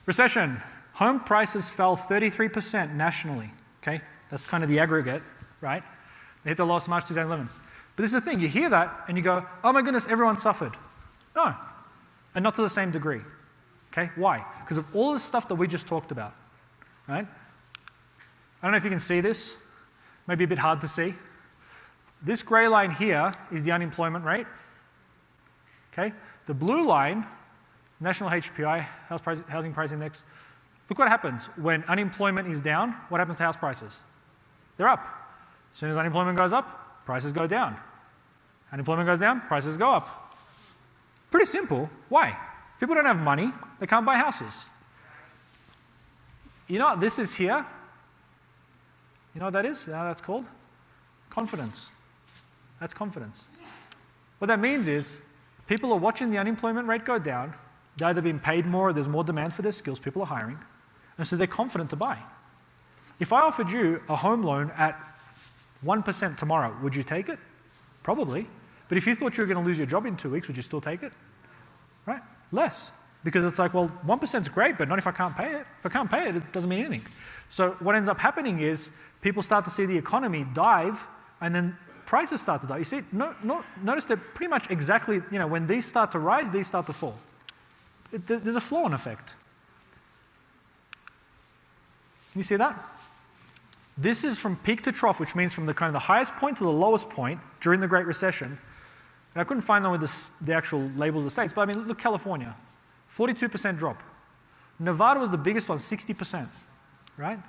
Recession. Home prices fell 33% nationally. Okay, that's kind of the aggregate, right? They hit the lowest March 2011. But this is the thing, you hear that and you go, oh my goodness, everyone suffered. No, and not to the same degree. Okay, why? Because of all the stuff that we just talked about, right? I don't know if you can see this, maybe a bit hard to see. This grey line here is the unemployment rate. Okay, the blue line, national HPI, housing price index. Look what happens when unemployment is down. What happens to house prices? They're up. As soon as unemployment goes up, prices go down. Unemployment goes down, prices go up. Pretty simple. Why? People don't have money, they can't buy houses. You know what this is here? You know what that is? You know what that's called? Confidence. That's confidence. What that means is people are watching the unemployment rate go down. They're either being paid more or there's more demand for their skills, people are hiring, and so they're confident to buy. If I offered you a home loan at 1% tomorrow, would you take it? Probably. But if you thought you were going to lose your job in 2 weeks, would you still take it? Right? Less. Because it's like, well, 1% is great, but not if I can't pay it. If I can't pay it, it doesn't mean anything. So what ends up happening is people start to see the economy dive, and then prices start to die. You see, notice that pretty much exactly, when these start to rise, these start to fall. There's a flow-on effect. Can you see that? This is from peak to trough, which means from the kind of the highest point to the lowest point during the Great Recession. And I couldn't find them with the actual labels of the states, but I mean, look, California, 42% drop. Nevada was the biggest one, 60%, right?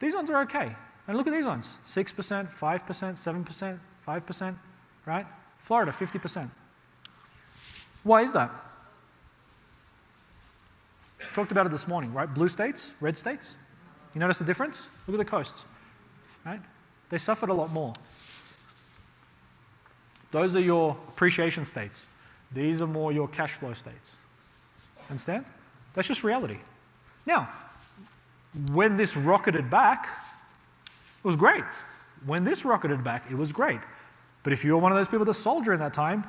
These ones are okay. And look at these ones, 6%, 5%, 7%, 5%, right? Florida, 50%. Why is that? Talked about it this morning, right? Blue states, red states. You notice the difference? Look at the coasts, right? They suffered a lot more. Those are your appreciation states. These are more your cash flow states. Understand? That's just reality. Now, when this rocketed back, it was great. When this rocketed back, it was great. But if you're one of those people that sold during that time,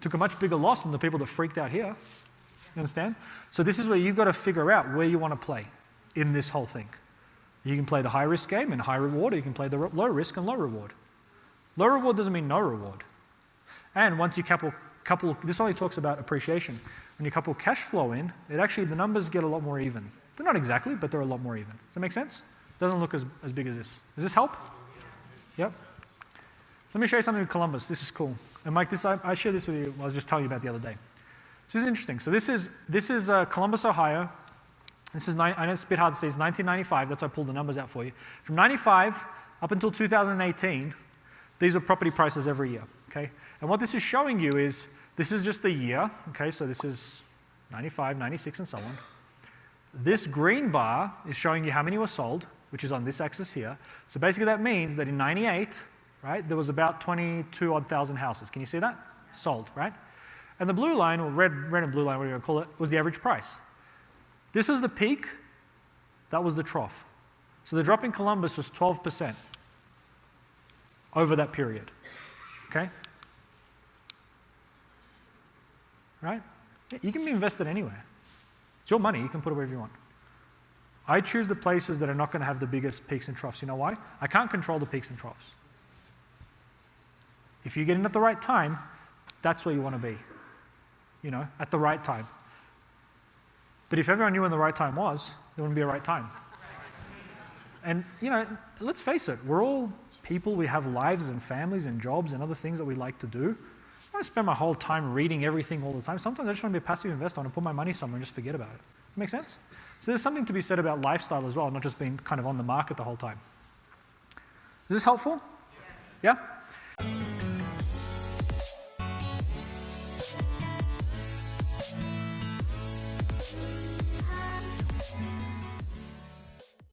took a much bigger loss than the people that freaked out here. You understand? So this is where you've got to figure out where you want to play in this whole thing. You can play the high risk game and high reward, or you can play the low risk and low reward. Low reward doesn't mean no reward. And once you couple, this only talks about appreciation. When you couple cash flow in, the numbers get a lot more even. They're not exactly, but they're a lot more even. Does that make sense? Doesn't look as big as this. Does this help? Yep. Let me show you something with Columbus. This is cool. And Mike, I shared this with you, I was just telling you about the other day. This is interesting. So this is Columbus, Ohio. This is, I know it's a bit hard to see, it's 1995, that's why I pulled the numbers out for you. From 95 up until 2018, these are property prices every year, okay? And what this is showing you is, this is just the year, okay? So this is 95, 96, and so on. This green bar is showing you how many were sold, which is on this axis here. So basically that means that in 98, right, there was about 22,000 houses. Can you see that? Sold, right? And the blue line, or red and blue line, whatever you want to call it, was the average price. This was the peak, that was the trough. So the drop in Columbus was 12% over that period, okay? Right? You can be invested anywhere. It's your money, you can put it wherever you want. I choose the places that are not going to have the biggest peaks and troughs. You know why? I can't control the peaks and troughs. If you get in at the right time, that's where you want to be, at the right time. But if everyone knew when the right time was, there wouldn't be a right time. And, let's face it, we're all people, we have lives and families and jobs and other things that we like to do. I don't want to spend my whole time reading everything all the time. Sometimes I just want to be a passive investor. I want to put my money somewhere and just forget about it. Does that make sense? So there's something to be said about lifestyle as well, not just being kind of on the market the whole time. Is this helpful? Yeah?